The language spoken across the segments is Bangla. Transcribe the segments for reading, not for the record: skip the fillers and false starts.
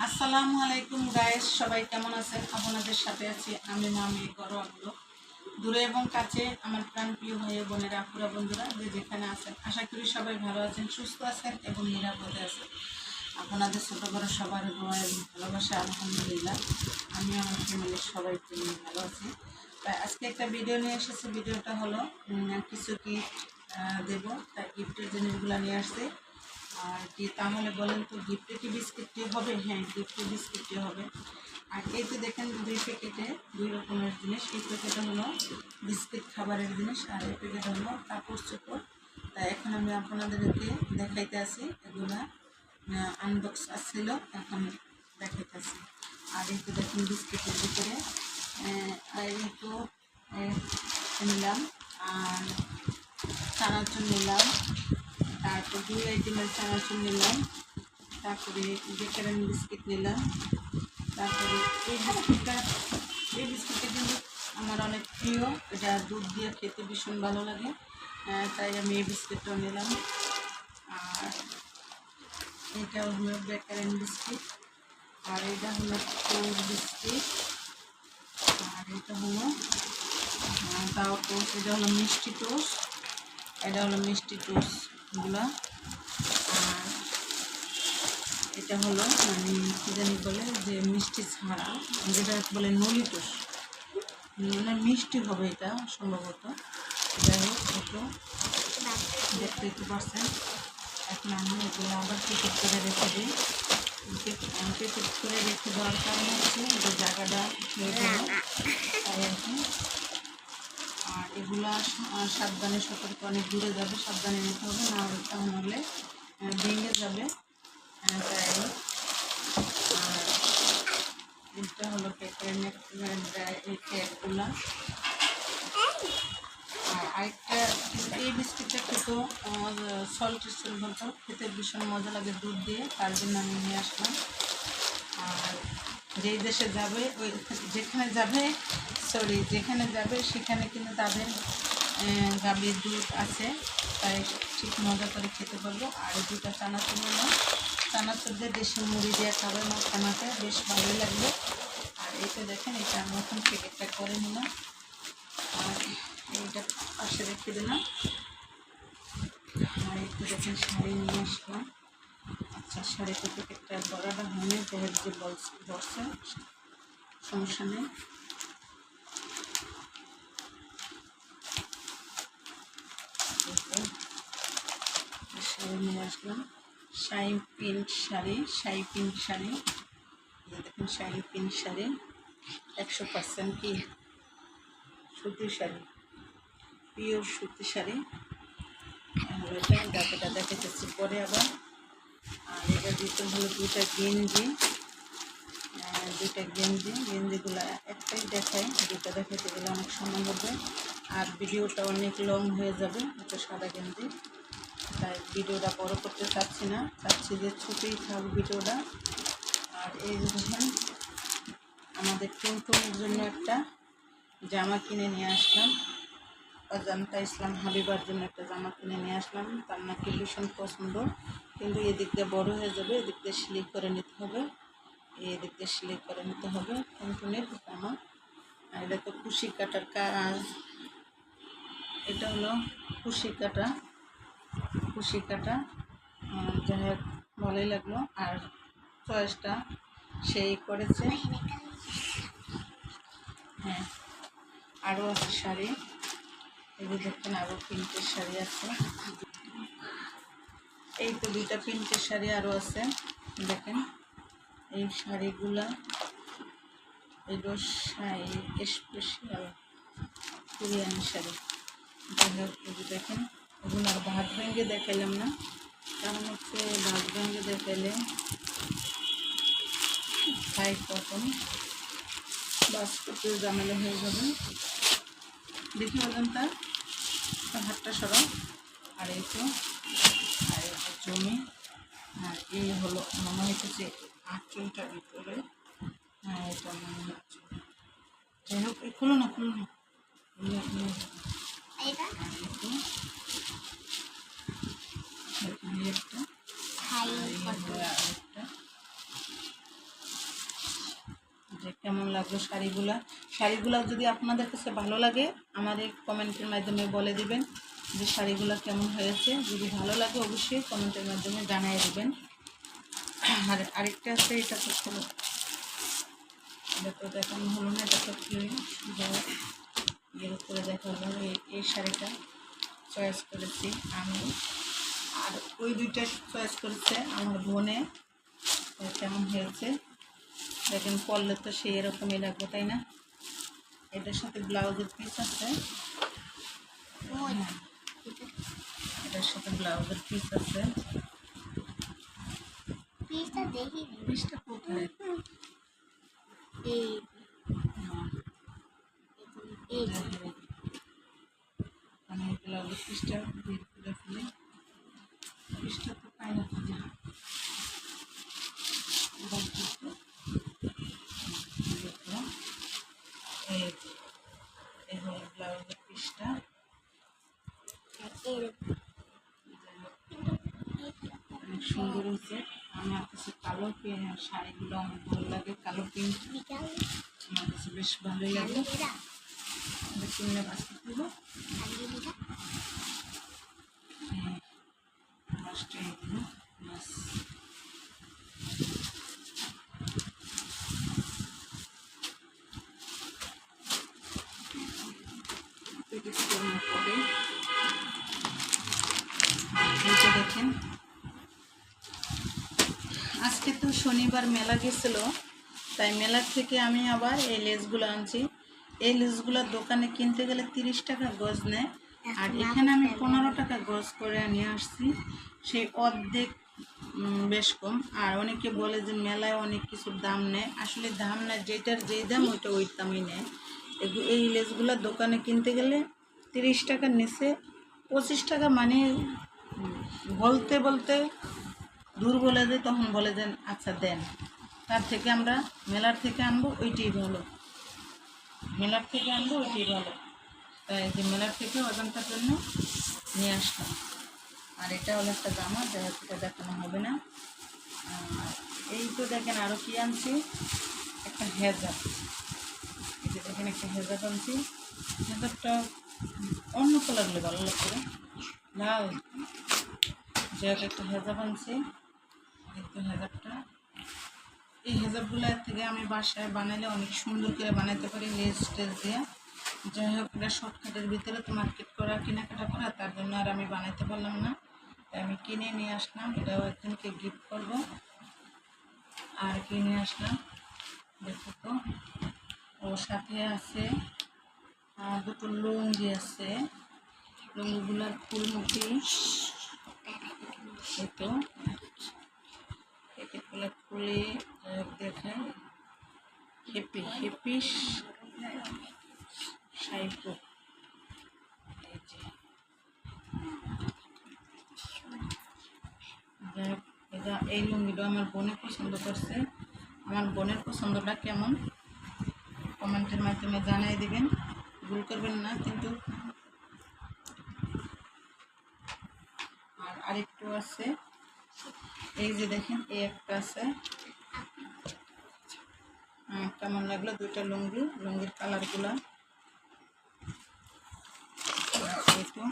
আসসালামু আলাইকুম গাইস, সবাই কেমন আছেন? আপনাদের সাথে আছি আমি মামি গরওয়াগুলো দূরে এবং কাছে আমার প্রাণপ্রিয় ভাই বোনেরা, আপুরা, বন্ধুরা যে যেখানে আছেন, আশা করি সবাই ভালো আছেন, সুস্থ আছেন এবং নিরাপদে আছেন। আপনাদের ছোটো বড় সবার দোয়া এবং ভালোবাসা আলহামদুলিল্লাহ আমি আমার ফ্যামিলির সবাইকে নিয়ে ভালো আছি। তাই আজকে একটা ভিডিও নিয়ে এসেছি। ভিডিওটা হলো কিছু গিফট দেবো, তাই গিফটের জিনিসগুলো নিয়ে আসছি। আর কি তাহলে বলেন তো, গিফটে কি বিস্কিটটি হবে? হ্যাঁ, গিফটে বিস্কিটটি হবে। আর এই যে দেখেন, দুই প্যাকেটে দুই রকমের জিনিস। এই প্যাকেটে হলো বিস্কিট খাবারের জিনিস, আর এই প্যাকেটে হলো কাপড় চোপড়। তাই এখন আমি আপনাদেরকে দেখাইতে আসি, এগুলা আনবক্স আসছিল, এখন দেখাইতে আসি। আর এই তো দেখেন বিস্কিটের ভিতরে এই তো নিলাম, আর চানাচুর নিলাম, তারপর 2 আইটেমের চানাচুর নিলাম, তারপরে বেকারেন বিস্কিট নিলাম। তারপরে এই বিস্কিটটা কিন্তু আমার অনেক প্রিয়, এটা দুধ দিয়ে খেতে ভীষণ ভালো লাগে, তাই আমি এই বিস্কিটটাও নিলাম। আর এটা হলো বেকারেন বিস্কিট, আর এটা হলো কোর বিস্কিট, আর এটা হলো তাও টোস্ট, এটা হলো মিষ্টি টোস্ট, এটা হলো মিষ্টি টোস্টগুলো। আর এটা হলো মানে কী জানি বলে, যে মিষ্টি ছাড়া, যেটা বলে নলি টোস্ট, মানে মিষ্টি হবে এটা সম্ভবত। যাই হোক, একটু দেখতে পারছেন। এখন আমি এগুলো আবার প্যাকেট করে রেখে দিই। প্যাকেট করে রেখে দেওয়ার কারণ হচ্ছে যে জায়গাটা হয়ে যাবে, তাই আর কি। আর এগুলা সাবধানে, সতর্ক, অনেক দূরে যাবে, সাবধানে নিতে হবে, না হলে ভেঙে যাবে। তাই আর এটা হলো এই কেকগুলা। আর আরেকটা, এই বিস্কিটটা খেতেও সল্টের মতো খেতে ভীষণ মজা লাগে দুধ দিয়ে, তার জন্য আমি নিয়ে আসলাম। আর যেই দেশে যাবে যেখানে যাবে সেখানে কিন্তু তাদের গাভীর দুধ আছে, তাই ঠিক মজা করে খেতে পারবো। আর এই দুটা চানাচুর নিলাম, চানাচুর দিয়ে দেশি মুড়ি দিয়ে খাবার মাখানাতে বেশ ভালোই লাগবে। আর এইটা দেখেন, এটা আমি এখন প্যাকেটটা করে নিলাম, আর এইটা পাশে রেখে দিলাম। আর একটু দেখেন শাড়ি নিয়ে আসলাম। আচ্ছা, শাড়িতে প্যাকেটটা বড়াটা হয়নি, দেহের যে বসছে সমস্যা নেই। শাড়ি নিয়ে আসলাম, শাড়ি প্রিন্ট শাড়ি, দেখুন শাড়ি প্রিন্ট শাড়ি, 100% কি সুতির শাড়ি, পিওর সুতি শাড়ি। এটা ডাকাটা দেখাচ্ছি পরে আবার। আর এটা দিতে হলো দুইটা গেঞ্জিগুলো একটাই দেখায়, দুটো দেখাতে গেলে অনেক সময় হবে, আর ভিডিওটা অনেক লং হয়ে যাবে। এটা সাদা গেঞ্জি, তাই ভিডিওটা বড় করতে চাচ্ছি না, চাচ্ছি যে ছোটোই থাক ভিডিওটা। আর এই যে দেখেন, আমাদের টুনটুনির জন্য একটা জামা কিনে নিয়ে আসলাম, অজান্তা ইসলাম হাবিবার জন্য একটা জামা কিনে নিয়ে আসলাম। তার নাকি ভীষণ পছন্দ, কিন্তু এদিক দিয়ে বড়ো হয়ে যাবে, এদিক দিয়ে সেলাই করে নিতে হবে, এদিক দিয়ে সেলাই করে নিতে হবে টুনটুনির জামা। আর এটা তো কুশি কাটার কাজ, এটা হলো কুশি কাটা, যাই হোক ভালোই লাগলো। আর চয়েসটা সেই করেছে। হ্যাঁ, আরও আছে শাড়ি, এগুলো দেখেন, আরও প্রিন্টের শাড়ি আছে। এই তো দুইটা প্রিন্টের শাড়ি আরও আছে, দেখেন এই শাড়িগুলা, এগুলো স্পেশাল কোরিয়ান শাড়ি। যাই হোক, এগুলো দেখেন, ওগুলো আর ভাত ভেঙে দেখাইলাম না, কারণ হচ্ছে ভাত ভেঙে দেখাইলে খাই কখন বাস করতে জামেলা হয়ে যাবে। দেখি বললাম তার হাতটা সরাও। আর এই তো, আর এই জমি, আর এই হলো মনে হচ্ছে আঁচলটার ভিতরে, হ্যাঁ এটা মনে হচ্ছে। যাই হোক, খুলো না একটা, কেমন লাগলো শাড়িগুলা যদি আপনাদের কাছে ভালো লাগে আমার এই কমেন্টের মাধ্যমে বলে দিবেন যে শাড়িগুলো কেমন হয়েছে। যদি ভালো লাগে অবশ্যই কমেন্টের মাধ্যমে জানিয়ে দিবেন। আর আরেকটা আছে, এটা তো হলো, এটা তো দেখানো হলো না, এটা তো ইয়ের করে দেখা হলো। এই শাড়িটা চয়েস করেছি আমি, আর ওই দুইটা চয়েস করেছে আমার বোনে। কেমন হয়েছে দেখেন, পরলে তো সেই এরকমই লাগবে, তাই না? এটার সাথে ব্লাউজের পিস আছে, এটার সাথে ব্লাউজের পিস আছে। পিসটা কোথায়? আমি ব্লাউজের পিসটা বের করে ফেলি, পিসটা তো পাই না খুঁজে। এই হলো ব্লাউজের পিসটা, অনেক সুন্দর হয়েছে। আমার কাছে কালো শাড়িগুলো আমার ভালো লাগে, কালো পিঙ্ক আমার কাছে বেশ ভালোই লাগে। কিনে বাঁচতে দেবো লাস্টে এগুলো বাস। পরে এইটা দেখেন, আজকে তো শনিবার মেলা গেছিল, তাই মেলার থেকে আমি আবার এই লেসগুলো আনছি। এই লেসগুলো দোকানে কিনতে গেলে 30 টাকা গজ নেয়, আর এখানে আমি 15 টাকা গজ করে নিয়ে আসছি, সেই অর্ধেক বেশ কম। আর অনেকে বলে যে মেলায় অনেক কিছুর দাম নেয়, আসলে দাম না, যেটার যেই দাম ওইটা ওই দামই নেয়। এই লেসগুলো দোকানে কিনতে গেলে 30 টাকার নিচে, 25 টাকা মানে বলতে বলতে দূর বলে দেয়, তখন বলে দেন আচ্ছা দেন। তার থেকে আমরা মেলার থেকে আনবো, ওইটাই ভালো, মেলার থেকে আনবো ওইটাই ভালো। তাই যে মেলার থেকে অজান্তার জন্য নিয়ে আসলাম। আর এটা হলো একটা জামা, এটা দেখানো হবে না। এই তো দেখেন আরও কি আনছি, একটা হেজাব, এই যে দেখেন একটা হেজাব আনছি। হেজাবটা অন্য কালার হলে ভালো লাগবে, লাল, যেহেতু একটা হেজাব আনছি। একটু হেজাবটা, এই হেজাবগুলো থেকে আমি বাসায় বানাইলে অনেক সুন্দর করে বানাইতে পারি, লেস টেস দিয়ে। যাই হোক, এটা শর্টকাটের ভিতরে তো মার্কেট করা, কেনাকাটা করা, তার জন্য আর আমি বানাইতে পারলাম না, তাই আমি কিনে নিয়ে আসলাম। এটাও একজনকে গিফট করব, আর কিনে আসলাম। দেখো তো, ওর সাথে আছে দুটো লুঙ্গি আছে, লুঙ্গিগুলোর ফুলমুখী, এই তো প্যাকেটগুলো খুলে দেখেন, হেপি সাইকো। এই যে এটা, এই লুঙ্গিটা আমার বোনে পছন্দ করছে। আমার বোনের পছন্দটা কেমন কমেন্টের মাধ্যমে জানিয়ে দিবেন, ভুল করবেন না কিন্তু। আর আরেকটু আছে, এই যে দেখেন, এই একটা আছে। কেমন লাগলো দুইটা লুঙ্গির কালারগুলা, একটু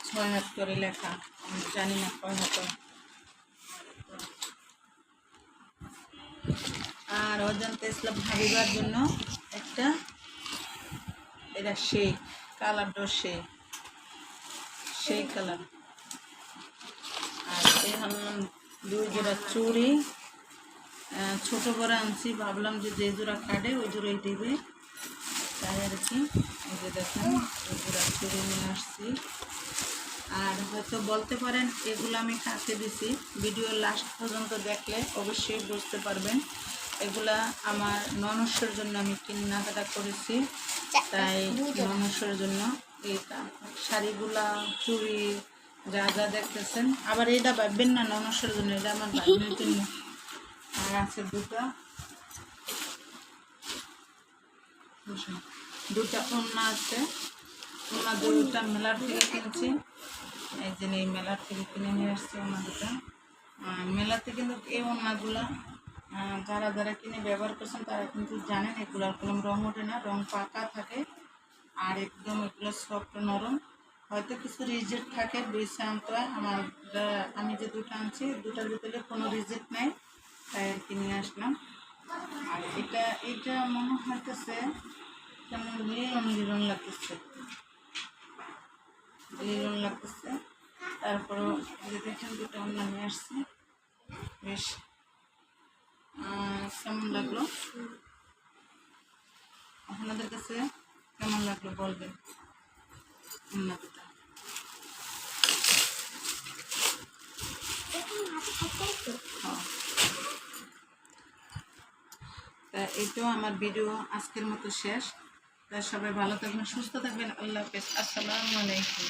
6 হাত করে লেখা, আমি জানি না কয় হাত। আর অজান্তা ইসলাম হাবিবার জন্য একটা, এটা সেই কালারটা সেই কালার। আর এই হলাম 2 জোড়া চুড়ি, ছোটো বড় আনছি, ভাবলাম যে যে জোড়া কাটে ওই জোড়াই দেবে, তাই আর কি। এই যে দেখেন, ওই জোড়া চুড়ি নিয়ে আসছি। আর হয়তো বলতে পারেন এগুলো আমি কাছে দিছি, ভিডিও লাস্ট পর্যন্ত দেখলে অবশ্যই বুঝতে পারবেন। এগুলা আমার ননস্যর জন্য আমি কেনাকাটা করেছি, তাই ননস্যর জন্য এইটা শাড়িগুলা, চুড়ি যা যা দেখতেছেন। আবার এটা ভাববেন না ননস্যর জন্য, এটা আমার ভাগ্নের জন্য। আর আছে দুটা ওড়না আছে, ওড়না দুটা মেলার থেকে কিনছি। এই যে এই মেলার থেকে কিনে নিয়ে আসছি ওড়না দুটা। মেলাতে কিন্তু এই ওড়নাগুলা যারা যারা কিনে ব্যবহার করছেন তারা কিন্তু জানেন এগুলোর কলম রং ওঠে না, রং পাকা থাকে আর একদম এগুলো সফট নরম। হয়তো কিছু রিজেক্ট থাকে, বেশি আনতে হয়। আমি যে দুটো আনছি দুটার ভিতরে কোনো রিজেক্ট নেই, তাই আর কি নিয়ে আসলাম। আর এটা মনে হইতেছে কেমন লিলন লিলন লাগতেছে, লিলন লাগতেছে। তারপরও যে দেখেন দুটো অন্য নিয়ে আসছি, বেশ কেমন লাগলো আপনাদের কাছে, কেমন লাগলো বলবেন অন্য দুটা। তা এইটাও আমার ভিডিও আজকের মতো শেষ। তা সবাই ভালো থাকবেন, সুস্থ থাকবেন। আল্লাহ হাফেজ, আসসালামু আলাইকুম।